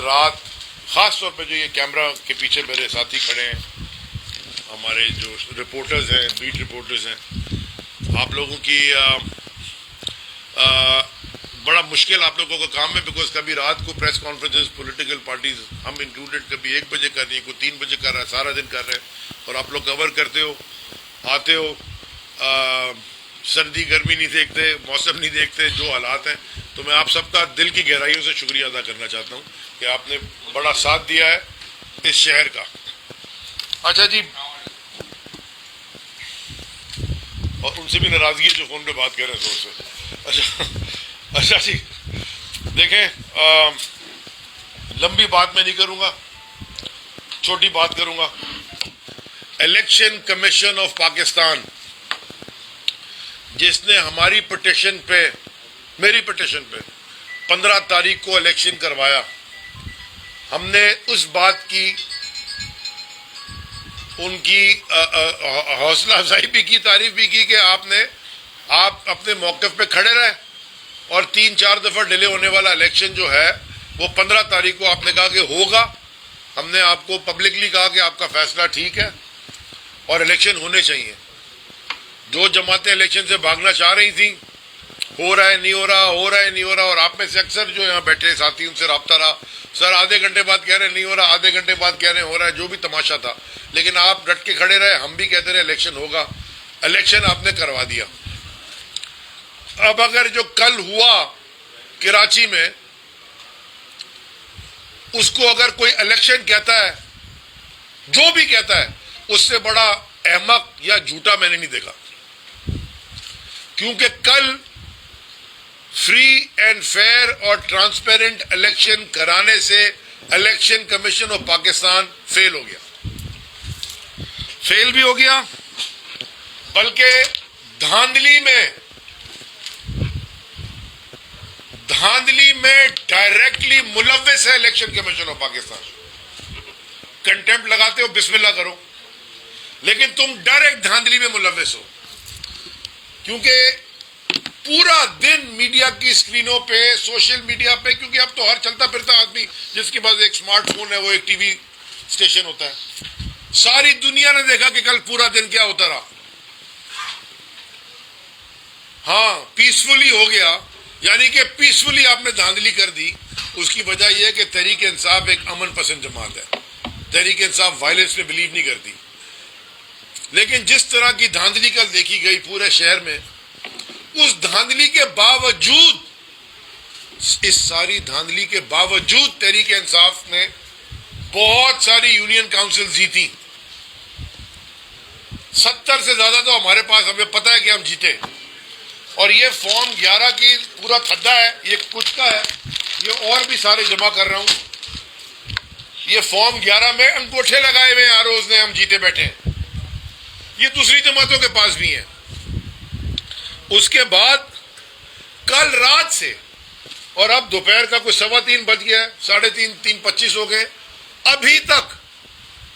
रात, ख़ास तौर पे जो ये कैमरा के पीछे मेरे साथी खड़े हैं, हमारे जो रिपोर्टर्स हैं, बीट रिपोर्टर्स हैं, आप लोगों की बड़ा मुश्किल आप लोगों का काम है, बिकॉज कभी रात को प्रेस कॉन्फ्रेंसेस पॉलिटिकल पार्टीज, हम इंक्लूडेड, कभी 1 बजे कर रही है, कोई 3 बजे कर रहा है, सारा दिन कर रहे हैं, और आप लोग कवर करते हो, आते हो, सर्दी गर्मी नहीं देखते, मौसम नहीं देखते, जो हालात हैं। तो मैं आप सबका दिल की गहराइयों से शुक्रिया अदा करना चाहता हूँ कि आपने बड़ा साथ दिया है इस शहर का। अच्छा जी, और उनसे भी नाराजगी है जो फोन पे बात कर रहे हैं जोर से। अच्छा जी, देखें, लंबी बात मैं नहीं करूंगा, छोटी बात करूंगा। इलेक्शन कमीशन ऑफ पाकिस्तान, जिसने हमारी पिटीशन पे, मेरी पिटीशन पे 15 तारीख को इलेक्शन करवाया, हमने उस बात की उनकी हौसला अफजाई भी की, तारीफ भी की कि आप अपने मौक़िफ़ पे खड़े रहे, और 3-4 दफ़ा डिले होने वाला इलेक्शन जो है वो 15 तारीख को आपने कहा कि होगा। हमने आपको पब्लिकली कहा कि आपका फैसला ठीक है और इलेक्शन होने चाहिए। जो जमातें इलेक्शन से भागना चाह रही थी, हो रहा है नहीं हो रहा, हो रहा है नहीं हो रहा, और आप में से अक्सर जो यहाँ बैठे साथी, उनसे रब्ता रहा, सर आधे घंटे बाद कह रहे नहीं हो रहा, आधे घंटे बाद कह रहे हो रहा है, जो भी तमाशा था, लेकिन आप डट के खड़े रहे, हम भी कहते रहे इलेक्शन होगा, इलेक्शन आपने करवा दिया। अब अगर जो कल हुआ कराची में, उसको अगर कोई इलेक्शन कहता है, जो भी कहता है, उससे बड़ा अहमक या झूठा मैंने नहीं देखा, क्योंकि कल फ्री एंड फेयर और ट्रांसपेरेंट इलेक्शन कराने से election commission of Pakistan fail हो गया, फेल भी हो गया, बल्कि धांधली में डायरेक्टली मुलव्विस है election commission of Pakistan. Contempt लगाते हो, बिस्मिल्लाह करो, लेकिन तुम डायरेक्ट धांधली में मुलव्विस हो, क्योंकि पूरा दिन मीडिया की स्क्रीनों पे, सोशल मीडिया पे, क्योंकि अब तो हर चलता फिरता आदमी जिसके पास एक स्मार्टफोन है वो एक टीवी स्टेशन होता है, सारी दुनिया ने देखा कि कल पूरा दिन क्या होता रहा। हाँ, पीसफुली हो गया, यानी कि पीसफुली आपने धांधली कर दी। उसकी वजह यह है कि तहरीक इंसाफ एक अमन पसंद जमात है, तहरीक इंसाफ वायलेंस में बिलीव नहीं करती, लेकिन जिस तरह की धांधली कल देखी गई पूरे शहर में, उस धांधली के बावजूद, इस सारी धांधली के बावजूद तहरीक इंसाफ ने बहुत सारी यूनियन काउंसिल जीती। 70 से ज्यादा तो हमारे पास, हमें पता है कि हम जीते। और ये फॉर्म 11 की पूरा खड्डा है, ये कुछ का है, ये और भी सारे जमा कर रहा हूं। ये फॉर्म 11 में अंगूठे लगाए हुए आरोज ने, हम जीते बैठे हैं। ये दूसरी जमातों के पास भी है। उसके बाद कल रात से, और अब दोपहर का कुछ 3:15 बज गया, 3:30, 3:25 हो गए, अभी तक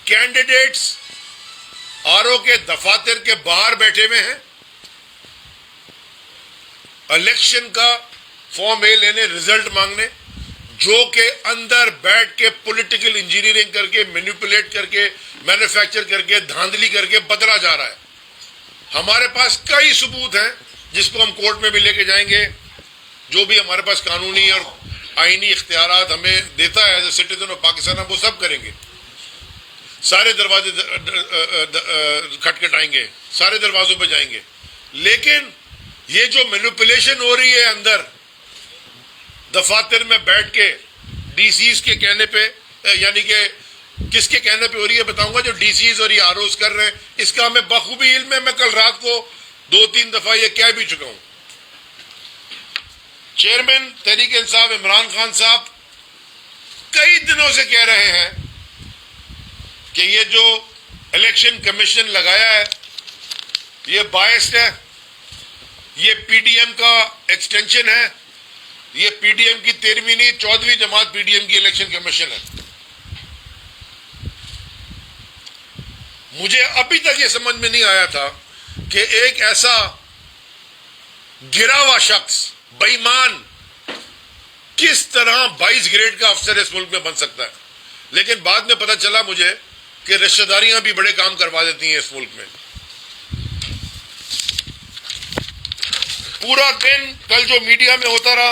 कैंडिडेट्स आरओ के दफातर के बाहर बैठे हुए हैं, इलेक्शन का फॉर्म ए लेने, रिजल्ट मांगने, जो के अंदर बैठ के पॉलिटिकल इंजीनियरिंग करके, मैनिपुलेट करके, मैन्युफैक्चर करके, धांधली करके बदला जा रहा है। हमारे पास कई सबूत हैं जिसको हम कोर्ट में भी लेके जाएंगे, जो भी हमारे पास कानूनी और आईनी इख्तियारात हमें देता है as a citizen of Pakistan, हम वो सब करेंगे। सारे दरवाजे खटखटाएंगे, सारे दरवाजों पे जाएंगे, लेकिन ये जो मैनिपुलेशन हो रही है अंदर दफातर में बैठ के, डीसीज के कहने पे, यानी कि किसके कहने पे हो रही है बताऊंगा, जो डीसीज और ये आरोज कर रहे हैं, इसका हमें बखूबी इल्म है। मैं कल रात को 2-3 दफा ये कह भी चुका हूं। चेयरमैन तहरीक इंसाफ इमरान खान साहब कई दिनों से कह रहे हैं कि ये जो इलेक्शन कमीशन लगाया है ये बायस्ड है, ये पीडीएम का एक्सटेंशन है, ये पीडीएम की 13वीं नहीं 14वीं जमात पीडीएम की इलेक्शन कमीशन है। मुझे अभी तक ये समझ में नहीं आया था कि एक ऐसा गिरा हुआ शख्स, बेईमान, किस तरह 22 ग्रेड का अफसर इस मुल्क में बन सकता है। लेकिन बाद में पता चला मुझे कि रिश्तेदारियां भी बड़े काम करवा देती हैं इस मुल्क में। पूरा दिन कल जो मीडिया में होता रहा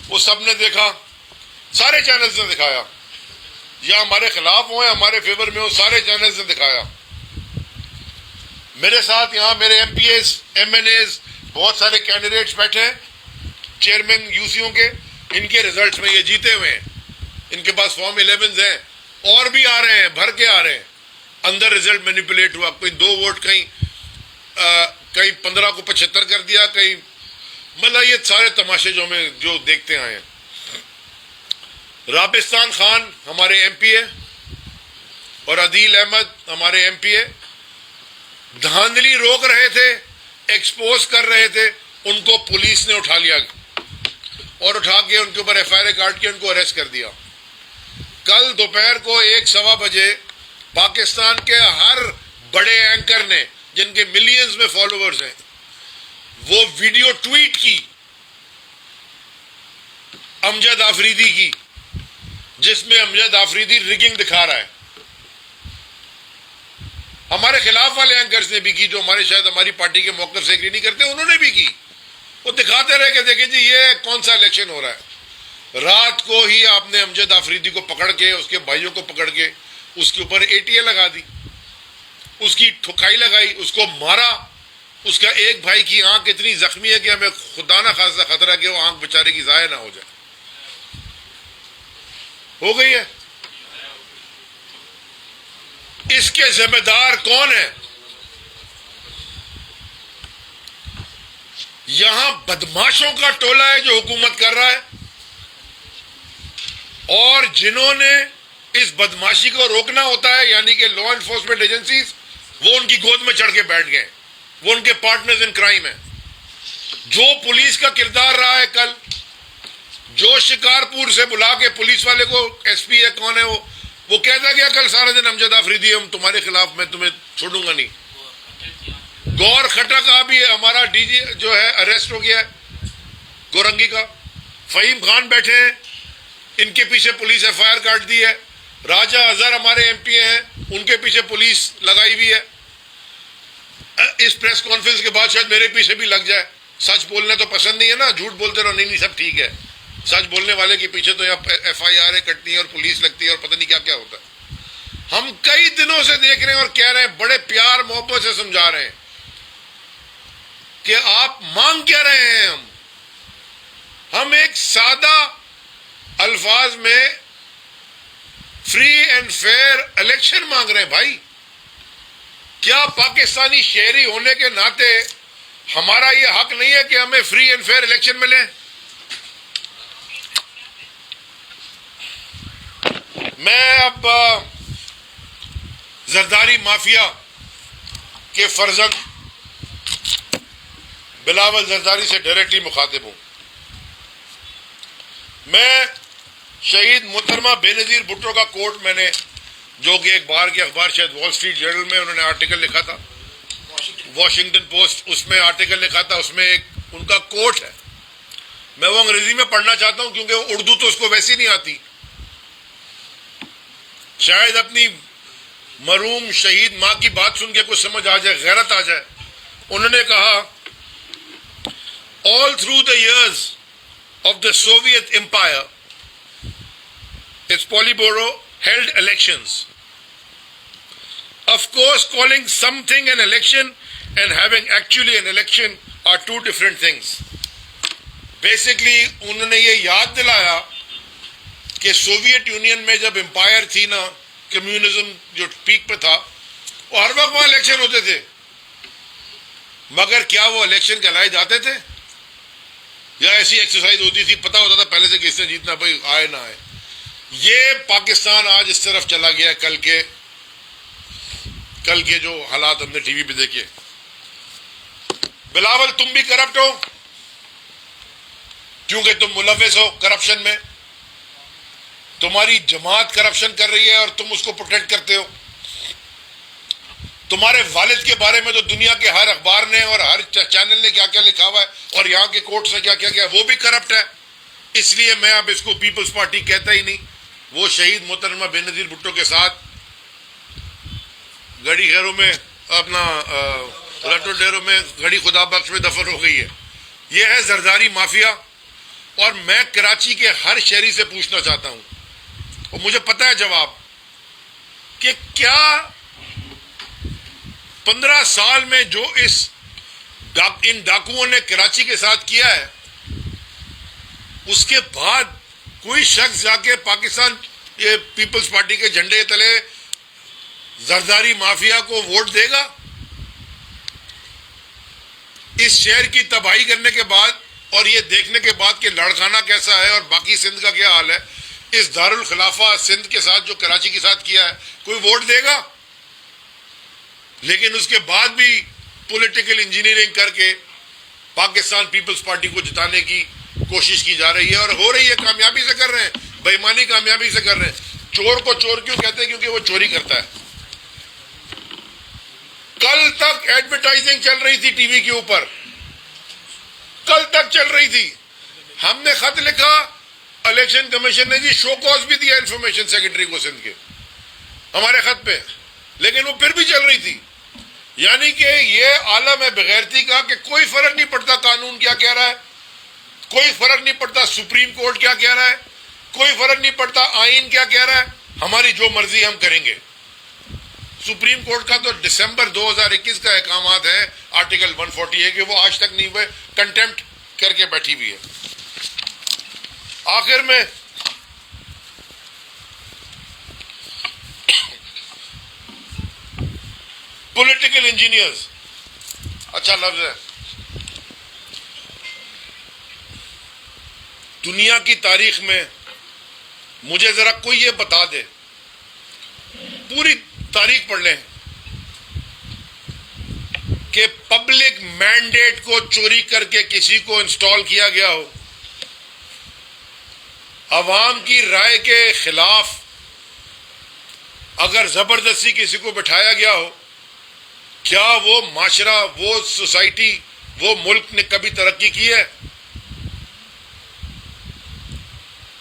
वो सबने देखा, सारे चैनल्स ने दिखाया, या हमारे खिलाफ हो या हमारे फेवर में हो, सारे चैनल्स ने दिखाया। मेरे साथ यहाँ मेरे MPs, MNAs, बहुत सारे कैंडिडेट्स बैठे हैं, चेयरमैन यूसीओ के, इनके रिजल्ट्स में ये जीते हुए हैं, इनके पास फॉर्म 11 हैं, और भी आ रहे हैं, भर के आ रहे हैं। अंदर रिजल्ट मैनिपुलेट हुआ, कोई 2 वोट कहीं 15 को 75 कर दिया, कहीं, मतलब ये सारे तमाशे जो देखते आए हैं। राबिस्तान खान हमारे MP है और अदील अहमद हमारे MP है, धांधली रोक रहे थे, एक्सपोज कर रहे थे, उनको पुलिस ने उठा लिया और उठा के उनके ऊपर FIR काट के उनको अरेस्ट कर दिया। कल दोपहर को 1-1:15 बजे पाकिस्तान के हर बड़े एंकर ने, जिनके मिलियंस में फॉलोअर्स हैं, वो वीडियो ट्वीट की अमजद आफरीदी की, जिसमें अमजद आफरीदी रिगिंग दिखा रहा है। हमारे खिलाफ वाले एंकर्स ने भी की, जो हमारे शायद हमारी पार्टी के मौक़िफ़ से एग्री नहीं करते, उन्होंने भी की। वो दिखाते रहे कि देखिए जी ये कौन सा इलेक्शन हो रहा है। रात को ही आपने अमजद आफरीदी को पकड़ के, उसके भाइयों को पकड़ के उसके ऊपर ATA लगा दी, उसकी ठुकाई लगाई, उसको मारा। उसका एक भाई की आंख इतनी जख्मी है कि हमें खुदा ना खासा खतरा कि वो आंख बेचारे की जाया ना हो जाए। हो गई है। इसके जिम्मेदार कौन है? यहां बदमाशों का टोला है जो हुकूमत कर रहा है, और जिन्होंने इस बदमाशी को रोकना होता है, यानी कि लॉ एनफोर्समेंट एजेंसीज, वो उनकी गोद में चढ़ के बैठ गए। वो उनके पार्टनर्स इन क्राइम है। जो पुलिस का किरदार रहा है कल, जो शिकारपुर से बुला के पुलिस वाले को, SP है कौन है वो कहता गया कल सारा दिन अमजद आफरीदी हम तुम्हारे खिलाफ, मैं तुम्हें छोड़ूंगा नहीं। गौर खट्टा का भी हमारा DG जो है अरेस्ट हो गया है, गोरंगी का। फहीम खान बैठे हैं, इनके पीछे पुलिस FIR काट दी है। राजा अजहर हमारे MP हैं, उनके पीछे पुलिस लगाई हुई है। इस प्रेस कॉन्फ्रेंस के बाद शायद मेरे पीछे भी लग जाए। सच बोलना तो पसंद नहीं है ना, झूठ बोलते रहो, नहीं सब ठीक है। सच बोलने वाले के पीछे तो यहाँ FIR कटती है और पुलिस लगती है और पता नहीं क्या क्या होता है। हम कई दिनों से देख रहे हैं और कह रहे हैं, बड़े प्यार मोहब्बत से समझा रहे हैं कि आप मांग क्या रहे हैं। हम एक सादा अल्फाज में फ्री एंड फेयर इलेक्शन मांग रहे हैं। भाई, क्या पाकिस्तानी शहरी होने के नाते हमारा ये हक नहीं है कि हमें फ्री एंड फेयर इलेक्शन मिले? मैं अब जरदारी माफिया के फर्जंद बिलावल जरदारी से डायरेक्टली मुखातिब हूं। मैं शहीद मोहतरमा बेनजीर भुट्टो का कोट, मैंने जो कि एक बार के अखबार शायद वॉल स्ट्रीट जर्नल में उन्होंने आर्टिकल लिखा था, वॉशिंगटन पोस्ट, उसमें आर्टिकल लिखा था, उसमें एक उनका कोट है। मैं वो अंग्रेजी में पढ़ना चाहता हूं क्योंकि उर्दू तो उसको वैसी नहीं आती। शायद अपनी मरूम शहीद मां की बात सुन के कुछ समझ आ जाए, गैरत आ जाए। उन्होंने कहा, all through the years of the Soviet Empire, its Politburo held elections. Of course, calling something an election and having actually an election are two different things. Basically, उन्होंने ये याद दिलाया कि सोवियत यूनियन में जब एम्पायर थी ना, communism जो पीक पे था, वो हर वक्त वहां इलेक्शन होते थे, मगर क्या वो इलेक्शन कहलाए जाते थे या ऐसी एक्सरसाइज होती थी, पता होता था पहले से किसने जीतना, भाई आए ना आए। ये पाकिस्तान आज इस तरफ चला गया। कल के जो हालात हमने टीवी पे देखे। बिलावल, तुम भी करप्ट हो क्योंकि तुम मुलव्विस हो करप्शन में। तुम्हारी जमात करप्शन कर रही है और तुम उसको प्रोटेक्ट करते हो। तुम्हारे वालिद के बारे में तो दुनिया के हर अखबार ने और हर चैनल ने क्या क्या लिखा हुआ है, और यहाँ के कोर्ट्स ने क्या क्या किया, वो भी करप्ट है। इसलिए मैं अब इसको पीपल्स पार्टी कहता ही नहीं। वो शहीद मोहतरमा बेनजीर भुट्टो के साथ गड़ी खैरों में अपना रटो डेरों में घड़ी खुदा बख्श में दफन हो गई है। ये है जरदारी माफिया। और मैं कराची के हर शहरी से पूछना चाहता हूं, और मुझे पता है जवाब, कि क्या 15 साल में जो इन डाकुओं ने कराची के साथ किया है, उसके बाद कोई शख्स जाके पाकिस्तान ये पीपल्स पार्टी के झंडे तले जरदारी माफिया को वोट देगा? इस शहर की तबाही करने के बाद और ये देखने के बाद कि लड़काना कैसा है और बाकी सिंध का क्या हाल है, इस दारुल खिलाफा सिंध के साथ जो कराची के साथ किया है, कोई वोट देगा? लेकिन उसके बाद भी पॉलिटिकल इंजीनियरिंग करके पाकिस्तान पीपल्स पार्टी को जिताने की कोशिश की जा रही है, और हो रही है, कामयाबी से कर रहे हैं, बेईमानी कामयाबी से कर रहे हैं। चोर को चोर क्यों कहते हैं? क्योंकि वो चोरी करता है। कल तक एडवर्टाइजिंग चल रही थी टीवी के ऊपर, कल तक चल रही थी। हमने खत लिखा, इलेक्शन कमीशन ने जी शो कॉज भी दिया इंफॉर्मेशन सेक्रेटरी को सिंध के हमारे खत पे, लेकिन वो फिर भी चल रही थी। यानी कि ये आलम है बेगैरती का कि कोई फर्क नहीं पड़ता कानून क्या कह रहा है, कोई फर्क नहीं पड़ता सुप्रीम कोर्ट क्या कह रहा है, कोई फर्क नहीं पड़ता आईन क्या कह रहा है, हमारी जो मर्जी हम करेंगे। सुप्रीम कोर्ट का तो दिसंबर 2021 का अहकामात है, आर्टिकल 140 है, कि वो आज तक नहीं हुए, कंटेम्प्ट करके बैठी हुई है। आखिर में पॉलिटिकल इंजीनियर्स, अच्छा लफ्ज है, दुनिया की तारीख में मुझे जरा कोई ये बता दे, पूरी तारीख पढ़ लें, कि पब्लिक मैंडेट को चोरी करके किसी को इंस्टॉल किया गया हो, अवाम की राय के खिलाफ अगर जबरदस्ती किसी को बिठाया गया हो, क्या वो माशरा, वो सोसाइटी, वो मुल्क ने कभी तरक्की की है?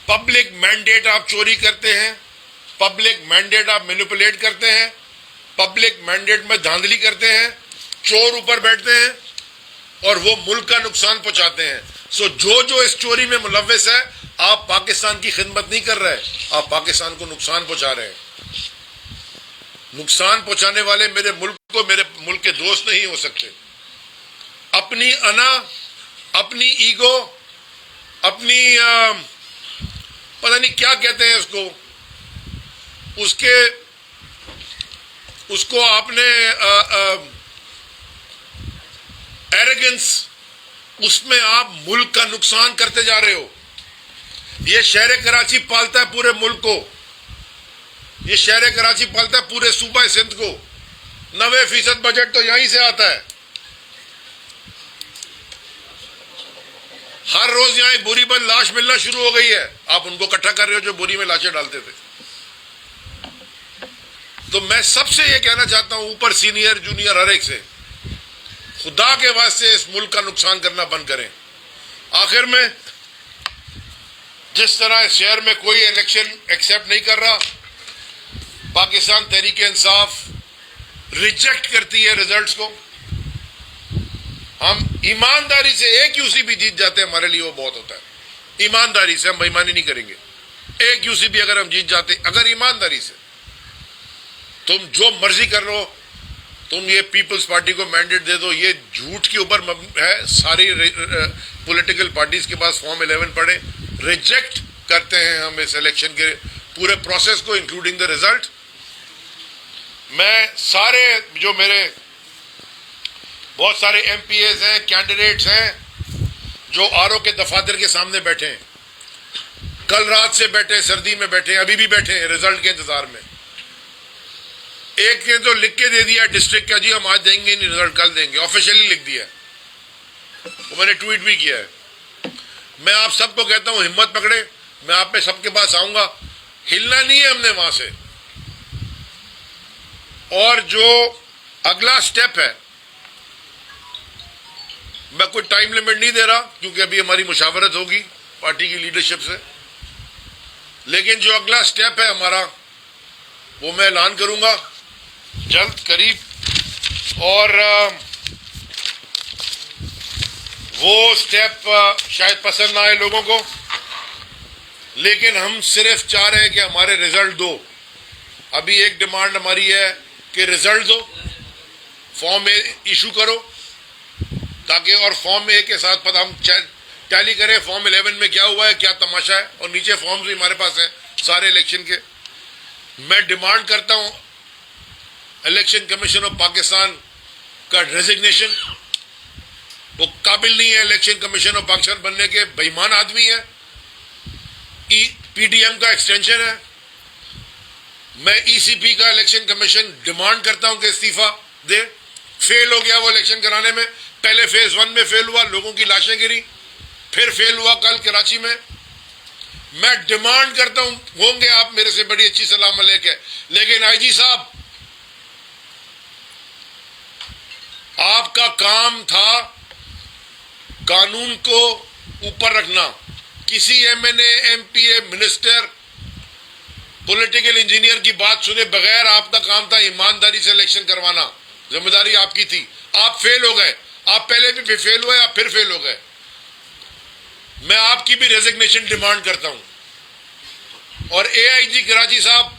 पब्लिक मैंडेट आप चोरी करते हैं, पब्लिक मैंडेट आप मैनिपुलेट करते हैं, पब्लिक मैंडेट में धांधली करते हैं, चोर ऊपर बैठते हैं और वो मुल्क का नुकसान पहुंचाते हैं। सो जो इस चोरी में मुलव्वस है, आप पाकिस्तान की खिदमत नहीं कर रहे, आप पाकिस्तान को नुकसान पहुंचा रहे हैं। नुकसान पहुंचाने वाले मेरे मुल्क को मेरे मुल्क के दोस्त नहीं हो सकते। अपनी अना, अपनी ईगो, अपनी पता नहीं क्या कहते हैं उसको आपने एरोगेंस, उसमें आप मुल्क का नुकसान करते जा रहे हो। ये शहर कराची पालता है पूरे मुल्क को, ये शहर कराची पालता है पूरे सूबा सिंध को। 90% बजट तो यहीं से आता है। हर रोज यहां बोरी बंद लाश मिलना शुरू हो गई है, आप उनको इकट्ठा कर रहे हो जो बोरी में लाशें डालते थे। तो मैं सबसे ये कहना चाहता हूं, ऊपर सीनियर जूनियर हर एक से, खुदा के वास्ते इस मुल्क का नुकसान करना बंद करें। आखिर में जिस तरह इस शहर में कोई इलेक्शन एक्सेप्ट नहीं कर रहा, पाकिस्तान तहरीक इंसाफ रिजेक्ट करती है रिजल्ट्स को। हम ईमानदारी से एक यूसी भी जीत जाते हैं, हमारे लिए वो बहुत होता है। ईमानदारी से, हम बेईमानी नहीं करेंगे। एक यूसी भी अगर हम जीत जाते, अगर ईमानदारी से, तुम जो मर्जी कर लो, तुम ये पीपल्स पार्टी को मैंडेट दे दो, ये झूठ के ऊपर है। सारी पॉलिटिकल पार्टीज के पास फॉर्म 11 पड़े, रिजेक्ट करते हैं हम इस इलेक्शन के पूरे प्रोसेस को, इंक्लूडिंग द रिजल्ट। मैं सारे जो मेरे बहुत सारे एमपीएस हैं, कैंडिडेट्स हैं, जो आरओ के दफातर के सामने बैठे हैं, कल रात से बैठे, सर्दी में बैठे, अभी भी बैठे हैं रिजल्ट के इंतजार में। एक ने तो लिख के दे दिया डिस्ट्रिक्ट का, जी हम आज देंगे नहीं रिजल्ट, कल देंगे, ऑफिशियली लिख दिया। वो मैंने ट्वीट भी किया है। मैं आप सबको कहता हूं, हिम्मत पकड़े, मैं आप पे सबके पास आऊंगा। हिलना नहीं है हमने वहां से। और जो अगला स्टेप है, मैं कोई टाइम लिमिट नहीं दे रहा, क्योंकि अभी हमारी मुशावरत होगी, पार्टी की लीडरशिप से। लेकिन जो अगला स्टेप है हमारा, वो मैं ऐलान करूंगा जल्द करीब, और वो स्टेप शायद पसंद ना आए लोगों को, लेकिन हम सिर्फ चाह रहे हैं कि हमारे रिजल्ट दो। अभी एक डिमांड हमारी है कि रिजल्ट दो, फॉर्म इशू करो, ताकि और फॉर्म ए के साथ पता हम टैली करें फॉर्म 11 में क्या हुआ है, क्या तमाशा है, और नीचे फॉर्म्स भी हमारे पास हैं सारे इलेक्शन के। मैं डिमांड करता हूं इलेक्शन कमीशन ऑफ पाकिस्तान का रेजिग्नेशन। वो काबिल नहीं है इलेक्शन कमीशन ऑफ पाकिस्तान बनने के, बेईमान आदमी है, पीडीएम का एक्सटेंशन है। मैं ईसीपी का इलेक्शन कमीशन डिमांड करता हूं कि इस्तीफा दे। फेल हो गया वो इलेक्शन कराने में, पहले फेज 1 में फेल हुआ, लोगों की लाशें गिरी, फिर फेल हुआ कल कराची में। मैं डिमांड करता हूं, होंगे आप मेरे से बड़ी अच्छी सलाह मलिक है, लेकिन आईजी साहब, आपका काम था कानून को ऊपर रखना। किसी MNA, MPa, minister, political engineer की बात सुने बगैर आपका काम था ईमानदारी से इलेक्शन करवाना। जिम्मेदारी आपकी थी, आप फेल हो गए। आप पहले भी फेल हुए, आप फिर फेल हो गए। मैं आपकी भी रेजिग्नेशन डिमांड करता हूं। और एआईजी कराची साहब,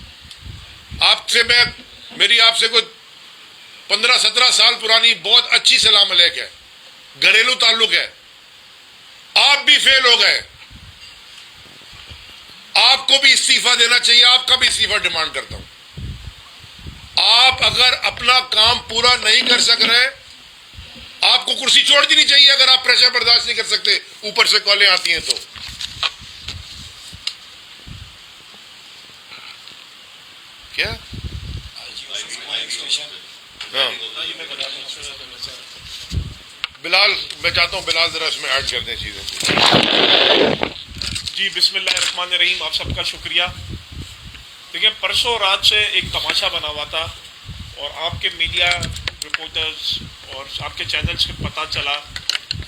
आपसे मेरी आपसे कुछ 15-17 साल पुरानी बहुत अच्छी सलाह मलिक है, घरेलू ताल्लुक है। आप भी फेल हो गए, आपको भी इस्तीफा देना चाहिए। आपका भी इस्तीफा डिमांड करता हूं। आप अगर अपना काम पूरा नहीं कर सक रहे, आपको कुर्सी छोड़ देनी चाहिए। अगर आप प्रेशर बर्दाश्त नहीं कर सकते, ऊपर से कॉलें आती हैं तो। क्या हाँ, बिलाल, मैं चाहता हूं बिलाल जरा इसमें ऐड कर दें चीजें जी। बिस्मिल्लाहिर्रहमानिर्रहीम। आप सबका शुक्रिया। देखिए, परसों रात से एक तमाशा बना हुआ था और आपके मीडिया रिपोर्टर्स और आपके चैनल से पता चला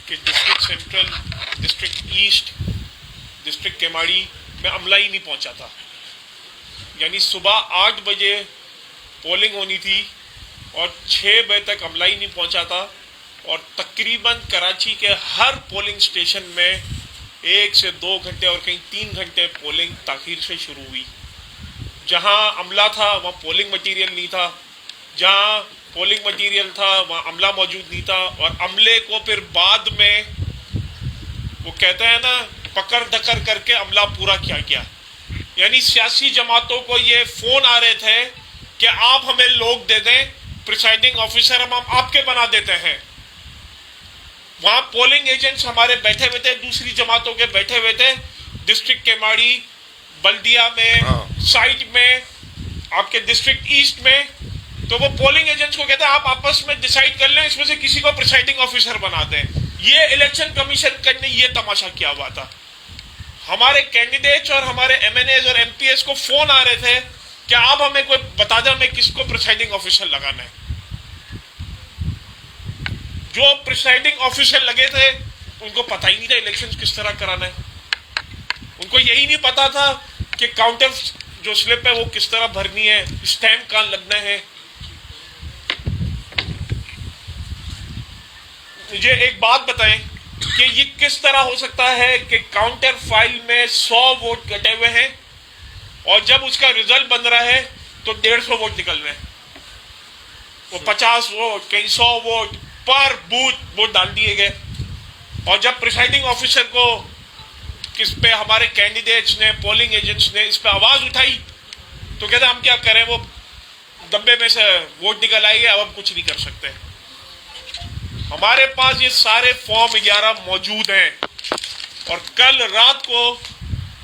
कि district central, district east, district Keamari में अमला ही नहीं पहुंचा था। यानी सुबह 8 बजे पोलिंग होनी थी और 6 बजे तक अमला ही नहीं पहुंचा था। और तकरीबन कराची के हर पोलिंग स्टेशन में 1 से 2 घंटे और कहीं 3 घंटे पोलिंग ताखीर से शुरू हुई। जहां अमला था वहां पोलिंग मटीरियल नहीं था, जहां पोलिंग मटीरियल था वहां अमला मौजूद नहीं था। और अमले को फिर बाद में वो कहते हैं ना, पकड़ धक्कर करके अमला पूरा किया गया। यानी सियासी जमातों को ये फोन आ रहे थे कि आप हमें लोग दे दें, प्रिसाइडिंग ऑफिसर हम आपके बना देते हैं। वहां पोलिंग एजेंट्स हमारे बैठे हुए थे, दूसरी जमातों के बैठे हुए थे, डिस्ट्रिक्ट केमाड़ी, बल्दिया में, साइट में, आपके डिस्ट्रिक्ट ईस्ट में। तो वो पोलिंग एजेंट्स को कहते हैं आप आपस में डिसाइड कर लें, इसमें से किसी को प्रिसाइडिंग ऑफिसर बना दें। ये इलेक्शन कमीशन ने ये तमाशा किया हुआ था। हमारे कैंडिडेट्स और हमारे एमएनएस और एमपीएस को फोन आ रहे थे कि आप हमें कोई बता दें हमें किसको प्रिसाइडिंग ऑफिसर लगाना है। जो प्रिसाइडिंग ऑफिसर लगे थे उनको पता ही नहीं था इलेक्शन किस तरह कराना है। उनको यही नहीं पता था कि काउंटर जो स्लिप है वो किस तरह भरनी है, स्टैम्प कहां लगना है। मुझे एक बात बताएं कि ये किस तरह हो सकता है कि काउंटर फाइल में 100 वोट कटे हुए हैं और जब उसका रिजल्ट बन रहा है तो 150 वोट निकल रहे हैं। वो 50 वोट, कहीं 100 वोट पर बूथ वोट डाल दिए गए। और जब प्रिसाइडिंग ऑफिसर को किस पे हमारे कैंडिडेट्स ने, पोलिंग एजेंट्स ने इस पे आवाज उठाई तो कहते हम क्या करें, वो डब्बे में से वोट निकल आएंगे, अब हम कुछ नहीं कर सकते। हमारे पास ये सारे फॉर्म 11 मौजूद हैं और कल रात को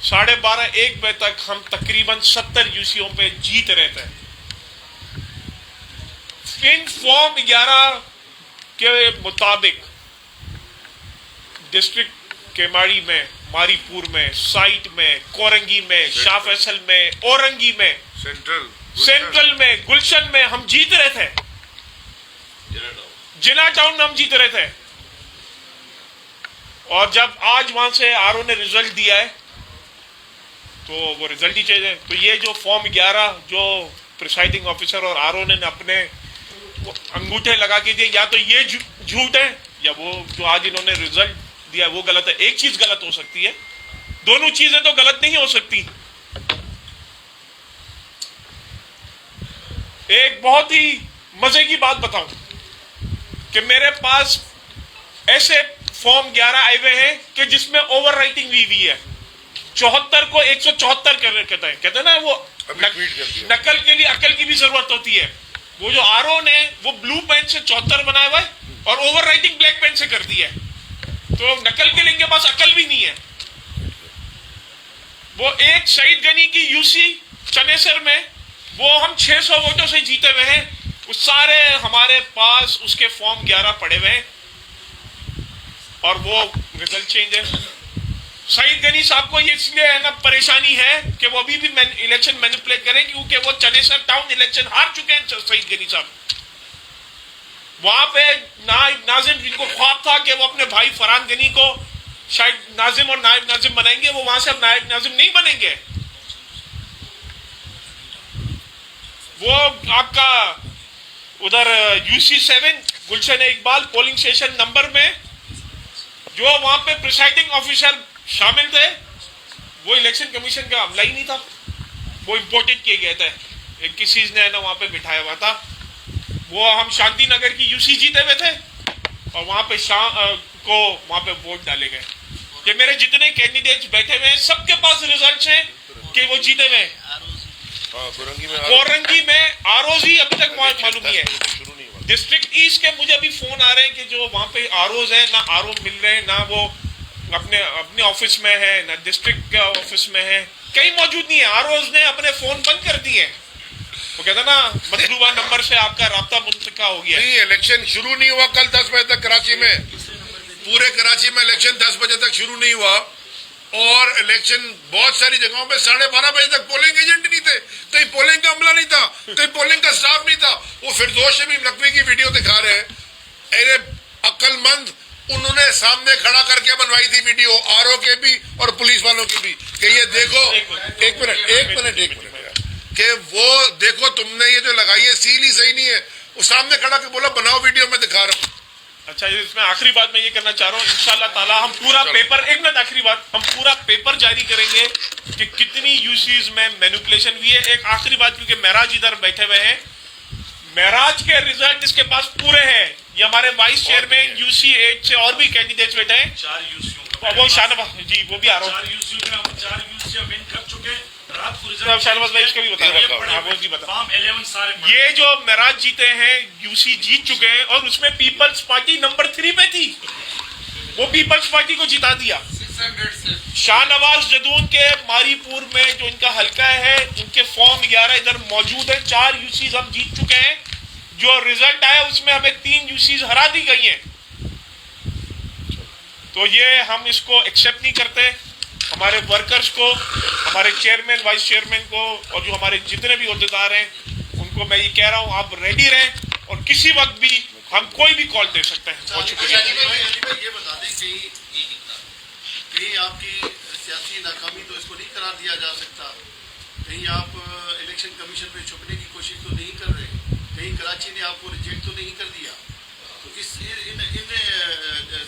12:30-1 बजे तक हम तकरीबन 70 यूसीओ पे जीत रहे थे। इन फॉर्म 11 के मुताबिक डिस्ट्रिक्ट केमाड़ी में, मारीपुर में, साइट में, कोरंगी में, शाह फैसल में, औरंगी में, सेंट्रल में, गुलशन में हम जीत रहे थे। जिना टाउन में हम जीत रहे थे। और जब आज वहां से आरओ ने रिजल्ट दिया है तो वो रिजल्ट ही चाहिए। तो ये जो फॉर्म 11 जो प्रिसाइडिंग ऑफिसर और आरओ ने अपने अंगूठे लगा के दिए, या तो ये झूठ है या वो जो आज इन्होंने रिजल्ट दिया वो गलत है। एक चीज गलत हो सकती है, दोनों चीजें तो गलत नहीं हो सकती। एक बहुत ही मजे की बात बताऊं कि मेरे पास ऐसे फॉर्म 11 आए हुए हैं कि जिसमें ओवर राइटिंग हुई है। 74 को 174 कहते हैं ना, वो नकल के लिए अकल की भी जरूरत होती है। वो जो आरओ ने वो ब्लू पेन से 74 बनाया हुआ है और ओवर राइटिंग ब्लैक पेन से कर दी है। तो नकल के लिए इनके पास अकल भी नहीं है। वो एक शहीद गनी की यूसी चनेसर में वो हम 600 वोटों से जीते हुए हैं, वो सारे हमारे पास उसके फॉर्म 11 पड़े हुए हैं और वो रिजल्ट चेंज है। शहीद गनी साहब को ये इसलिए है ना परेशानी है कि वो अभी भी इलेक्शन मैनिपुलेट करें, क्योंकि वो चनेसर टाउन इलेक्शन हार चुके हैं शहीद गनी साहब। वहां पे नाजिम, जिनको ख्वाब था कि वो अपने भाई फरहान गनी को शायद नाजिम और नायब नाजिम बनाएंगे, वो वहां से अब नायब नाजिम नहीं बनेंगे। वो आपका उधर यूसी 7 गुलशन इकबाल पोलिंग स्टेशन नंबर में जो वहां पे प्रिसाइडिंग ऑफिसर शामिल थे, वो इलेक्शन कमीशन का अमला ही नहीं था, वो इंपोर्टेड किए गए थे। एक किसी ने ना वहां पे बिठाया हुआ था। वो हम शांति नगर की यूसी जीते हुए थे और वहां पे को वहां पे वोट डाले गए। कि मेरे जितने कैंडिडेट्स बैठे हुए हैं सबके पास रिजल्ट है कि वो जीते हुए। कोरंगी में आरओज ही अभी तक मालूम नहीं है। डिस्ट्रिक्ट ईस्ट के मुझे अभी फोन आ रहे हैं कि जो वहां पे आरओज है ना आरओ मिल रहे हैं, ना वो अपने ऑफिस में है, ना डिस्ट्रिक्ट के ऑफिस में है, कहीं मौजूद नहीं है। आरओज ने अपने फोन बंद कर दिए। वो कहता ना मतलूबा नंबर से आपका राब्ता मुंतका हो गया। नहीं, इलेक्शन शुरू नहीं हुआ कल 10 बजे तक कराची में। पूरे कराची में इलेक्शन 10 बजे तक शुरू नहीं हुआ और इलेक्शन बहुत सारी जगहों पे 12:30 बजे तक पोलिंग एजेंट नहीं थे, कहीं पोलिंग का अमला नहीं था, कहीं पोलिंग का स्टाफ नहीं था। वो फिरदौस शमीम नकवी की वीडियो दिखा रहे हैं, अरे अक्लमंद, उन्होंने सामने खड़ा करके बनवाई थी वीडियो, आरओ के भी और पुलिस वालों की भी, कि ये देखो। एक मिनट कि वो देखो तुमने ये जो लगाई है सील ही सही नहीं है। वो सामने खड़ा के बोला बनाओ वीडियो, में दिखा रहा हूँ। अच्छा, इसमें आखिरी बात मैं ये करना चाह रहा हूँ, इंशाल्लाह ताला हम पूरा पेपर, एक मिनट आखिरी बात, हम पूरा पेपर जारी करेंगे कि कितनी यूसीज में मैनिपुलेशन हुई है। एक आखिरी बात, क्योंकि महराज इधर बैठे हुए हैं, महराज के रिजल्ट इसके पास पूरे हैं। ये हमारे वाइस चेयरमैन यूसी 8 से और भी कैंडिडेट्स बैठे हैं। 4 यूसीओ वो शाहनवाज जी, वो भी आ रहा हूँ। 4 यूसीओ में हम 4 यूसीओ विन कर चुके हैं। रात को शाहनवाज भाई इसका भी बता फॉर्म 11 सारे ये जो महराज जीते हैं, यूसी जीत चुके हैं और उसमें पीपल्स पार्टी नंबर 3 पे थी, वो पीपल्स पार्टी को जिता दिया। शाहनवाज जदून के मारीपुर में जो इनका हल्का है, उनके फॉर्म 11 इधर मौजूद है। 4 यूसीज हम जीत चुके हैं। जो रिजल्ट आया उसमें हमें 3 यूसीज हरा दी गई हैं। तो ये हम इसको एक्सेप्ट नहीं करते। हमारे वर्कर्स को, हमारे चेयरमैन, वाइस चेयरमैन को और जो हमारे जितने भी अहदेदार हैं, उनको मैं ये कह रहा हूँ, आप रेडी रहें और किसी वक्त भी हम कोई भी कॉल दे सकते हैं। बहुत शुक्रिया। ये बता दें कहीं आपकी सियासी नाकामी तो इसको नहीं करार दिया जा सकता, कहीं आप इलेक्शन कमीशन में छुपने की कोशिश तो नहीं कर रहे, कहीं कराची ने आपको रिजेक्ट तो नहीं कर दिया। तो इन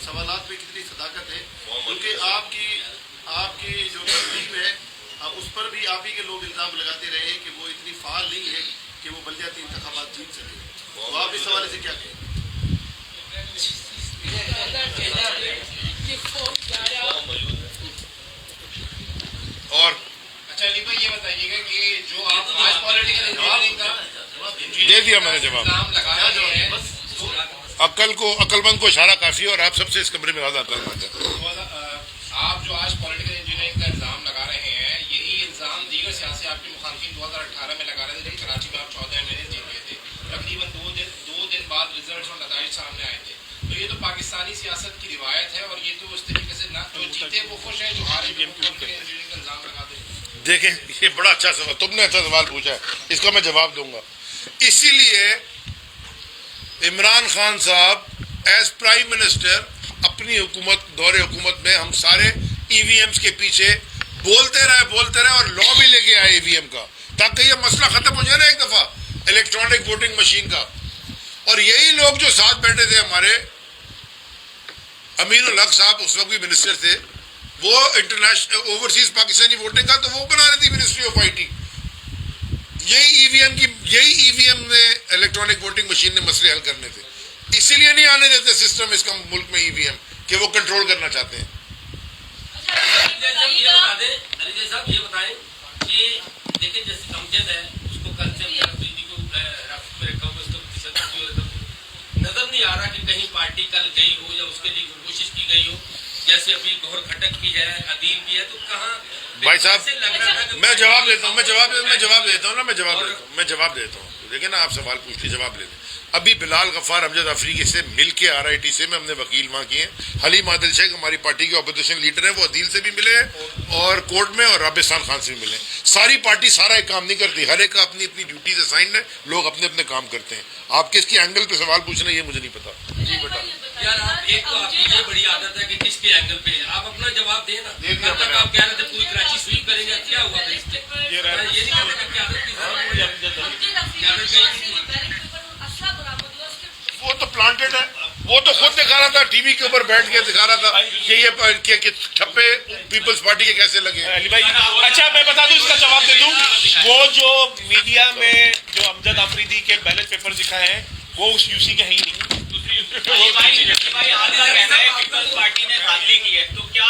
सवालात में कितनी सदाकत है, क्योंकि आपकी जो टीम है उस पर भी आप ही के लोग इल्जाम लगाते रहे कि वो इतनी फाल नहीं है कि वो बल्दियाती इंतखाबात जीत सके। तो आप इस हवाले से क्या कहें? और अच्छा अली भाई, ये बताइएगा कि जो आप आज पॉलिटिकल इंजीनियरिंग का दे दिया मैंने जवाब। नाम लगा रहे हैं, अक्लमंद को इशारा काफी है और आप सबसे इस कमरे में आ जाता है। आप जो आज पॉलिटिकल इंजीनियरिंग का इल्जाम लगा रहे हैं, यही इल्जाम दीगर सियासी आपके मुखालफिन 2018 में लगा रहे थे जब कराची में आप 14 एमएलए जीत गए थे। तकरीबन 2 दिन बाद रिजल्ट और नतीजे सामने आए थे। तो ये तो पाकिस्तानी सियासत की रिवायत है और ये तो उस तरीके से ना जो जीते वो खुश है, जो हारे पॉलिटिकल इंजीनियरिंग का इल्जाम लगा दे। देखें, ये बड़ा अच्छा सवाल, तुमने अच्छा सवाल पूछा है, इसका मैं जवाब दूंगा। इसीलिए इमरान खान साहब एज प्राइम मिनिस्टर अपनी हुकूमत, दौरे हुकूमत में हम सारे ईवीएम्स के पीछे बोलते रहे और लॉ भी लेके आए ईवीएम का, ताकि ये मसला खत्म हो जाए ना एक दफा इलेक्ट्रॉनिक वोटिंग मशीन का। और यही लोग जो साथ बैठे थे हमारे अमीन उल हक साहब, उस वक्त भी मिनिस्टर थे, वो इंटरनेशनल ओवरसीज पाकिस्तानी वोटिंग का तो वो बना रही थी मिनिस्ट्री ऑफ आईटी। यही ईवीएम में इलेक्ट्रॉनिक वोटिंग मशीन ने मसले हल करने थे, इसीलिए नहीं आने देते सिस्टम इसका मुल्क में ईवीएम कि वो कंट्रोल करना चाहते हैं। अली साहब ये बताएं कि देखिए जैसे अमजद है उसको कल से नजर नहीं आ रहा कि कहीं पार्टी कल गई हो या उसके लिए कोशिश की गई हो, जैसे अभी गौहर खटक की है, अदील की है, तो कहाँ भाई साहब मैं जवाब देता हूँ, मैं जवाब देता हूँ। देखिए ना, आप सवाल पूछ लीजिए, जवाब ले लें। अभी बिलाल गफ्फार अमजद अफरीदी से मिल के RITC में हमने वकील वहाँ किए हैं। हलीम आदिल शेख हमारी पार्टी के अपोजिशन लीडर हैं, वो अदील से भी मिले हैं और कोर्ट में, और राबिस्तान खान से भी मिले। सारी पार्टी सारा एक काम नहीं करती, हर एक का अपनी अपनी ड्यूटीज असाइंड है, लोग अपने अपने काम करते हैं। आप किसकी एंगल पे सवाल पूछ रहे हैं ये मुझे नहीं पता। जी बेटा यार, आप एक तो आपकी ये बड़ी आदत है कि किसके एंगल पे आप अपना जवाब देना। आप कह रहे थे पूरी कराची स्वीप करेंगे, क्या हुआ? ये नहीं कहते कि आदत वो तो प्लांटेड है, वो तो खुद दिखा रहा था, टीवी के ऊपर बैठ के दिखा रहा था कि ये कि ठप्पे पीपल्स पार्टी के कैसे लगे। अली भाई, अच्छा मैं बता दूं, इसका जवाब दे दूं। वो जो मीडिया में जो अमजद अफरीदी के बैलेट पेपर दिखाए हैं वो उस यूसी के हैं ही नहीं। भाई, पार्टी ने धांधली की है, तो क्या